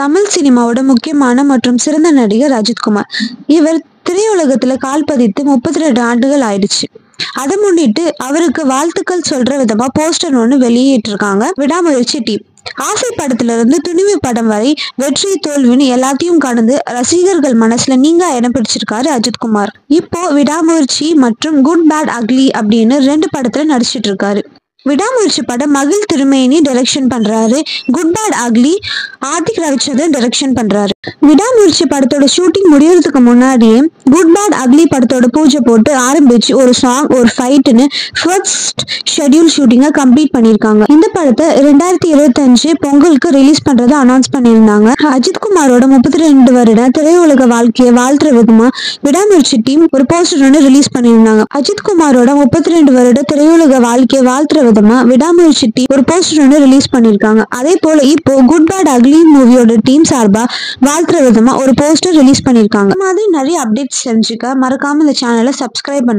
தமிழ் சினிமாவோட முக்கியமான மற்றும் சிறந்த நடிகர் அஜித்குமார். இவர் திரையுலகத்துல கால் பதித்து 32 ஆண்டுகள் ஆயிடுச்சு. அதை முன்னிட்டு அவருக்கு வாழ்த்துக்கள் சொல்ற விதமா போஸ்டர் ஒன்று வெளியிட்டிருக்காங்க விடாமுயற்சி டீம். ஆசை படத்துல இருந்து துணிவு படம் வரை வெற்றி தோல்வின்னு எல்லாத்தையும் கடந்து ரசிகர்கள் மனசுல நீங்க இடம் பிடிச்சிருக்காரு அஜித்குமார். இப்போ விடாமுயற்சி மற்றும் குட் பேட் அக்லி அப்படின்னு 2 படத்துல நடிச்சிட்டு இருக்காரு. விடாமுயற்சி படம் மகிழ் திருமேனி டைரக்ஷன் பண்றாரு. Good bad ugly Adhik Ravichandran direction பண்றாரு. விடாமுயற்சி படத்தோட ஷூட்டிங் முடியறதுக்கு முன்னாடியே குட் பேட் அக்லி படத்தோட பூஜை போட்டு ஆரம்பிச்சு ஒரு சாங் ஒரு ஃபைட்னு ஃபர்ஸ்ட் ஷெட்யூல் ஷூட்டிங்கை கம்ப்ளீட் பண்ணியிருக்காங்க. இந்த படத்தை 2025 பொங்கலுக்கு ரிலீஸ் பண்றதை அனௌன்ஸ் பண்ணியிருந்தாங்க. அஜித்குமாரோட 32 வருட திரையுலக வாழ்க்கையை வாழ்த்துற விதமா விடாமுயற்சி டீம் ஒரு போஸ்டர் ஒன்று ரிலீஸ் பண்ணியிருந்தாங்க. அஜித்குமாரோட 32 வருட திரையுலக வாழ்க்கையை வாழ்த்துற விதமா விடாமுயற்சி டீம் ஒரு போஸ்டர் ஒன்று ரிலீஸ் பண்ணியிருக்காங்க. அதே போல இப்போ குட் பேட் அக்லி மூவியோட டீம் சார்பா வாழ்த்துற விதமா ஒரு போஸ்டர் ரிலீஸ் பண்ணியிருக்காங்க. இந்த மாதிரி நிறைய அப்டேட்ஸ் தெரிஞ்சுக்க மறக்காம இந்த சேனலை சப்ஸ்கிரைப் பண்ணுங்க.